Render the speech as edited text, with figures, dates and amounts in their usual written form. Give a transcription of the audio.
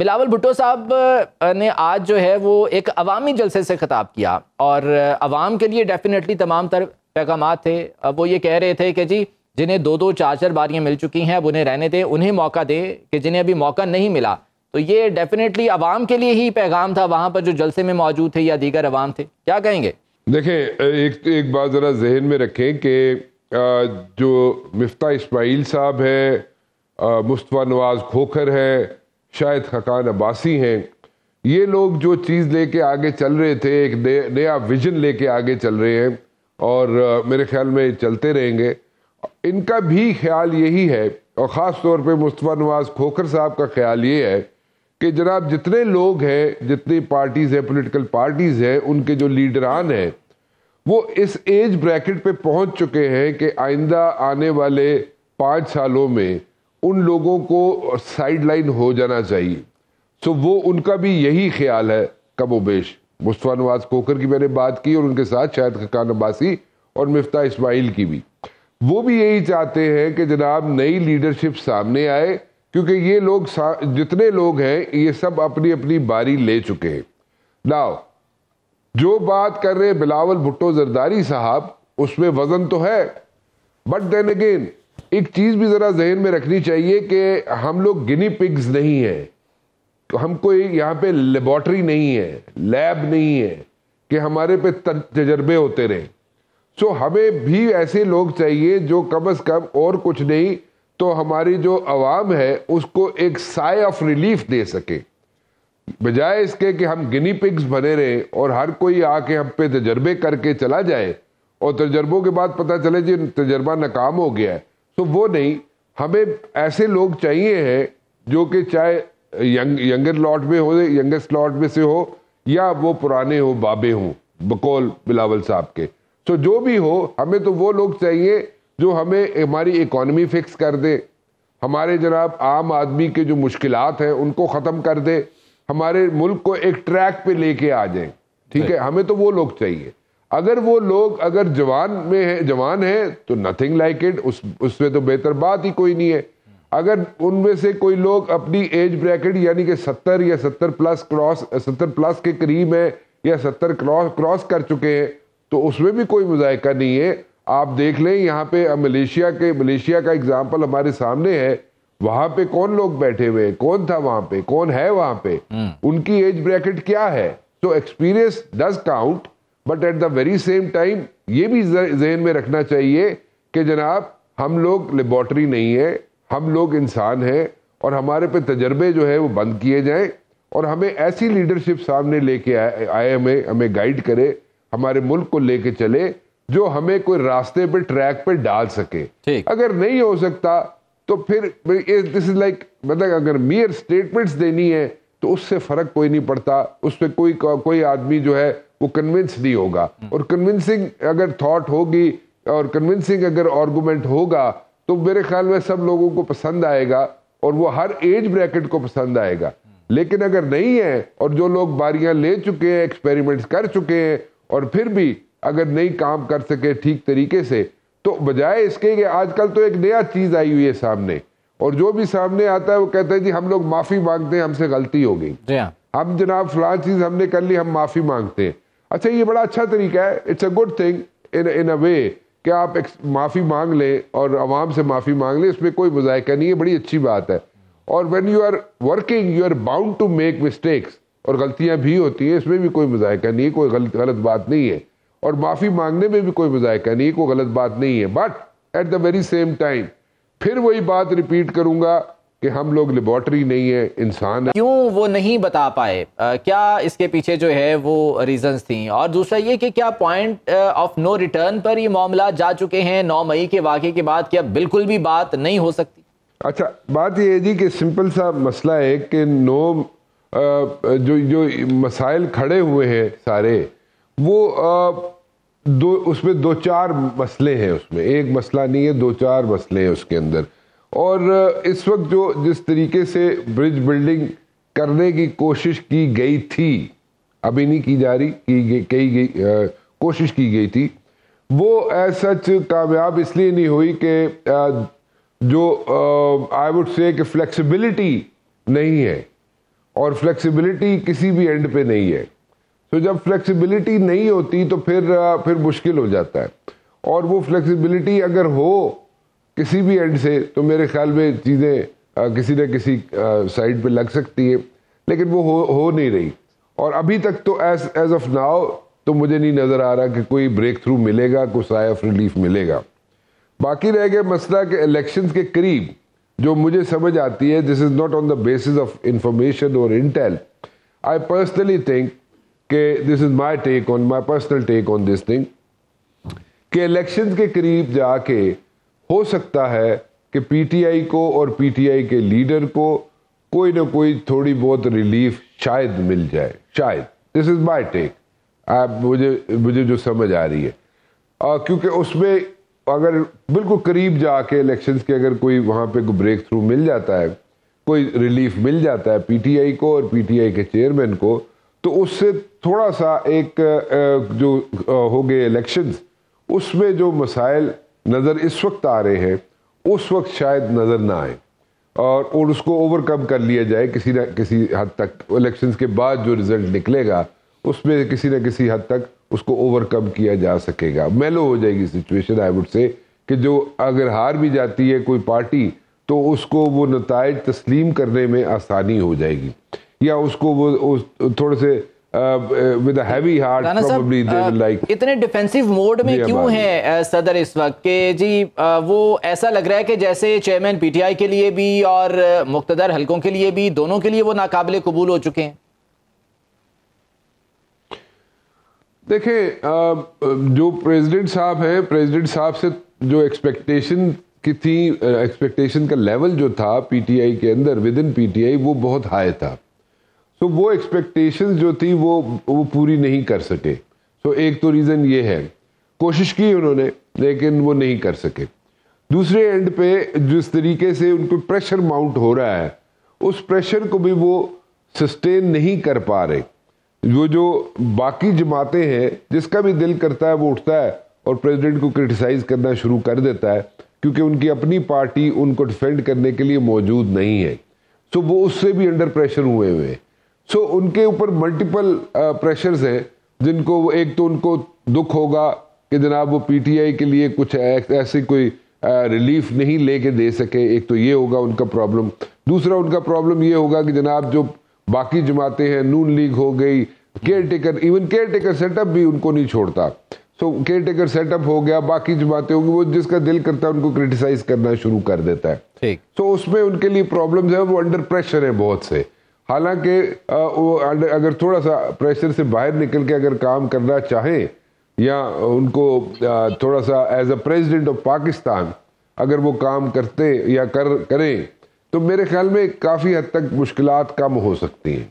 بلاول بھٹو صاحب نے آج جو ہے وہ ایک عوامی جلسے سے خطاب کیا اور عوام کے لیے ڈیفینیٹلی تمام تر پیغامات تھے. وہ یہ کہہ رہے تھے کہ جی جنہیں دو دو چار چار باریاں مل چکی ہیں اب انہیں رہنے دیں, انہیں موقع دیں کہ جنہیں ابھی موقع نہیں ملا. تو یہ ڈیفینیٹلی عوام کے لیے ہی پیغام تھا وہاں پر جو جلسے میں موجود تھے یا دیگر عوام تھے. کیا کہیں گے؟ دیکھیں ایک بات ذرا ذہن میں رکھیں کہ جو مفتاح اسماعیل صاحب ہے, مصطفیٰ نواز کھوکھر ہے, شاہد خاقان عباسی ہیں, یہ لوگ جو چیز لے کے آگے چل رہے تھے, ایک نیا ویژن لے کے آگے چل رہے ہیں اور میرے خیال میں چلتے رہیں گے. ان کا بھی خیال یہی ہے, اور خاص طور پہ مصطفیٰ نواز کھوکھر صاحب کا خیال یہ ہے کہ جناب جتنے لوگ ہیں, جتنی پارٹیز ہیں, پولیٹیکل پارٹیز ہیں, ان کے جو لیڈران ہیں وہ اس ایج بریکٹ پہ پہنچ چکے ہیں کہ آئندہ آنے والے 5 سالوں میں ان لوگوں کو سائیڈ لائن ہو جانا چاہیے. سو وہ ان کا بھی یہی خیال ہے کم و بیش. مصطفیٰ نواز کھوکھر کی میں نے بات کی اور ان کے ساتھ شاہد خاقان عباسی اور مفتاح اسماعیل کی بھی, وہ بھی یہی چاہتے ہیں کہ جناب نئی لیڈرشپ سامنے آئے, کیونکہ یہ لوگ جتنے لوگ ہیں یہ سب اپنی اپنی باری لے چکے ہیں. ناؤ جو بات کر رہے بلاول بھٹو زرداری صاحب, اس میں وزن تو ہے, بٹ دین اگین ایک چیز بھی ذرا ذہن میں رکھنی چاہیے کہ ہم لوگ گنی پگز نہیں ہیں, ہم کوئی یہاں پہ لیبارٹری نہیں ہے, لیب نہیں ہے کہ ہمارے پہ تجربے ہوتے رہیں. سو ہمیں بھی ایسے لوگ چاہیے جو کم از کم اور کچھ نہیں تو ہماری جو عوام ہے اس کو ایک سائے آف ریلیف دے سکے, بجائے اس کے کہ ہم گنی پگز بنے رہیں اور ہر کوئی آ کے ہم پہ تجربے کر کے چلا جائے اور تجربوں کے بعد پتہ چلے جی تجربہ ناکام ہو گیا ہے. تو وہ نہیں, ہمیں ایسے لوگ چاہیے ہیں جو کہ چاہے ینگر لاٹ میں ہو, ینگسٹ لاٹ میں سے ہو, یا وہ پرانے ہو, بابے ہوں بقول بلاول صاحب کے. تو جو بھی ہو, ہمیں تو وہ لوگ چاہیے جو ہمیں ہماری اکانومی فکس کر دے, ہمارے جناب عام آدمی کے جو مشکلات ہیں ان کو ختم کر دے, ہمارے ملک کو ایک ٹریک پہ لے کے آ جائیں. ٹھیک ہے, ہمیں تو وہ لوگ چاہیے. اگر وہ لوگ اگر جوان ہیں تو نتھنگ لائک اٹ, اس میں تو بہتر بات ہی کوئی نہیں ہے. اگر ان میں سے کوئی لوگ اپنی ایج بریکٹ یعنی کہ 70 یا 70 پلس کے قریب ہے یا 70 کراس کر چکے ہیں تو اس میں بھی کوئی مذائقہ نہیں ہے. آپ دیکھ لیں یہاں پہ ملیشیا کا اگزامپل ہمارے سامنے ہے. وہاں پہ کون لوگ بیٹھے ہوئے, کون تھا وہاں پہ, کون ہے وہاں پہ, ان کی ایج بریکٹ کیا ہے. تو experience does count, but at the very same time یہ بھی ذہن میں رکھنا چاہیے کہ جناب ہم لوگ لیبارٹری نہیں ہے, ہم لوگ انسان ہیں اور ہمارے پہ تجربے جو ہے وہ بند کیے جائیں اور ہمیں ایسی لیڈرشپ سامنے لے کے آئے, ہمیں گائیڈ کرے, ہمارے ملک کو لے کے چلے جو ہمیں کوئی راستے پہ ٹریک پہ ڈال سکے. اگر نہیں ہو سکتا تو پھر دس از لائک, مطلب اگر میئر اسٹیٹمنٹس دینی ہے تو اس سے فرق کوئی نہیں پڑتا, اس پہ کوئی آدمی جو ہے وہ کنونس نہیں ہوگا. اور کنونسنگ اگر تھاٹ ہوگی اور کنونسنگ اگر آرگومنٹ ہوگا تو میرے خیال میں سب لوگوں کو پسند آئے گا اور وہ ہر ایج بریکٹ کو پسند آئے گا. لیکن اگر نہیں ہے اور جو لوگ باریاں لے چکے ہیں, ایکسپیریمنٹس کر چکے ہیں اور پھر بھی اگر نہیں کام کر سکے ٹھیک طریقے سے, تو بجائے اس کے کہ آج کل تو ایک نیا چیز آئی ہوئی ہے سامنے, اور جو بھی سامنے آتا ہے وہ کہتا ہے جی ہم لوگ معافی مانگتے ہیں, ہم سے غلطی ہو گئی, ہم جناب فلاں چیز ہم نے کر لی, ہم معافی مانگتے ہیں. اچھا یہ بڑا اچھا طریقہ ہے, it's a good thing in a way کہ آپ معافی مانگ لیں اور عوام سے معافی مانگ لیں, اس میں کوئی مذائقہ نہیں ہے, بڑی اچھی بات ہے. اور when you are working you are bound to make mistakes, اور غلطیاں بھی ہوتی ہیں, اس میں بھی کوئی مذائقہ نہیں ہے, کوئی غلط بات نہیں ہے, اور معافی مانگنے میں بھی کوئی مذائقہ نہیں ہے, کوئی غلط بات نہیں ہے. But at the very same time پھر وہی بات ریپیٹ کروں گا کہ ہم لوگ لیبارٹری نہیں ہے, انسان ہے. کیوں وہ نہیں بتا پائے, کیا اس کے پیچھے جو ہے وہ ریزنز تھیں؟ اور دوسرا یہ کہ کیا پوائنٹ آف نو ریٹرن پر یہ معاملات جا چکے ہیں 9 مئی کے واقعے کے بعد, کیا بالکل بھی بات نہیں ہو سکتی؟ اچھا بات یہ ہے جی کہ سمپل سا مسئلہ ہے کہ جو مسائل کھڑے ہوئے ہیں سارے, وہ اس میں 2-4 مسئلے ہیں, اس میں ایک مسئلہ نہیں ہے, 2-4 مسئلے ہیں اس کے اندر. اور اس وقت جس طریقے سے برج بلڈنگ کرنے کی کوشش کی گئی تھی, ابھی نہیں کی جا رہی, کوشش کی گئی تھی, وہ ایز سچ کامیاب اس لیے نہیں ہوئی کہ جو آئی وڈ سے کہ فلیکسیبلٹی نہیں ہے. اور فلیکسیبلٹی کسی بھی اینڈ پہ نہیں ہے. تو جب فلیکسیبلٹی نہیں ہوتی تو پھر مشکل ہو جاتا ہے. اور وہ فلیکسیبلٹی اگر ہو کسی بھی اینڈ سے تو میرے خیال میں چیزیں کسی نہ کسی سائڈ پہ لگ سکتی ہیں, لیکن وہ ہو نہیں رہی. اور ابھی تک تو ایز آف ناؤ تو مجھے نہیں نظر آ رہا کہ کوئی بریک تھرو ملے گا, کوئی سائے آف ریلیف ملے گا. باقی رہ گیا مسئلہ کہ الیکشنز کے قریب جو مجھے سمجھ آتی ہے, this is not on the basis of information اور انٹیل, آئی پرسنلی تھنک کہ this is my take on my personal take on this thing, کہ الیکشنز کے قریب جا کے ہو سکتا ہے کہ پی ٹی آئی کو اور پی ٹی آئی کے لیڈر کو کوئی نہ کوئی تھوڑی بہت ریلیف شاید مل جائے, شاید. دس از مائی ٹیک, مجھے جو سمجھ آ رہی ہے, کیونکہ اس میں اگر بالکل قریب جا کے الیکشنز کے اگر کوئی وہاں پہ کوئی بریک تھرو مل جاتا ہے, کوئی ریلیف مل جاتا ہے پی ٹی آئی کو اور پی ٹی آئی کے چیئرمین کو, تو اس سے تھوڑا سا ایک جو ہو گئے الیکشنز, اس میں جو مسائل نظر اس وقت آ رہے ہیں اس وقت شاید نظر نہ آئے, اور اس کو اوور کم کر لیا جائے کسی نہ کسی حد تک. الیکشنز کے بعد جو رزلٹ نکلے گا اس میں کسی نہ کسی حد تک اس کو اوور کم کیا جا سکے گا. میلو ہو جائے گی سچویشن, آئی وڈ سے, کہ جو اگر ہار بھی جاتی ہے کوئی پارٹی تو اس کو وہ نتائج تسلیم کرنے میں آسانی ہو جائے گی, یا اس کو وہ تھوڑے سے with a heavy heart probably they will like. اتنے ڈیفینسو موڈ میں کیوں ہیں صدر اس وقت کہ جی وہ ایسا لگ رہا ہے کہ جیسے چیئرمین پی ٹی آئی کے لیے بھی اور مقتدر حلقوں کے لیے بھی, دونوں کے لیے وہ ناقابل قبول ہو چکے ہیں؟ دیکھیں جو پریزیڈنٹ صاحب ہیں, پریزیڈنٹ صاحب سے جو ایکسپیکٹیشن کی تھی, ایکسپیکٹیشن کا لیول جو تھا پی ٹی آئی کے اندر with in P T I وہ بہت ہائی تھا. تو وہ ایکسپیکٹیشن جو تھی وہ پوری نہیں کر سکے. تو ایک تو ریزن یہ ہے, کوشش کی انہوں نے لیکن وہ نہیں کر سکے. دوسرے اینڈ پہ جس طریقے سے ان کو پریشر ماؤنٹ ہو رہا ہے, اس پریشر کو بھی وہ سسٹین نہیں کر پا رہے. وہ جو باقی جماعتیں ہیں جس کا بھی دل کرتا ہے وہ اٹھتا ہے اور پریزیڈنٹ کو کرٹیسائز کرنا شروع کر دیتا ہے, کیونکہ ان کی اپنی پارٹی ان کو ڈیفینڈ کرنے کے لیے موجود نہیں ہے. سو وہ اس سے بھی انڈر پریشر ہوئے ہیں. سو ان کے اوپر ملٹیپل پریشرز ہیں, جن کو ایک تو ان کو دکھ ہوگا کہ جناب وہ پی ٹی آئی کے لیے کچھ ایسی کوئی ریلیف نہیں لے کے دے سکے, ایک تو یہ ہوگا ان کا پرابلم. دوسرا ان کا پرابلم یہ ہوگا کہ جناب جو باقی جماعتیں ہیں, نون لیگ ہو گئی, caretaker, even caretaker setup بھی ان کو نہیں چھوڑتا. So caretaker setup ہو گیا, باقی جماعتیں ہوں گی, وہ جس کا دل کرتا ہے ان کو کرٹیسائز کرنا شروع کر دیتا ہے. سو اس میں ان کے لیے پرابلمز ہیں, وہ انڈر پریشر ہیں بہت سے. حالانکہ وہ اگر تھوڑا سا پریشر سے باہر نکل کے اگر کام کرنا چاہیں, یا ان کو تھوڑا سا as a president of Pakistan اگر وہ کام کرتے یا کریں, تو میرے خیال میں کافی حد تک مشکلات کم ہو سکتی ہیں.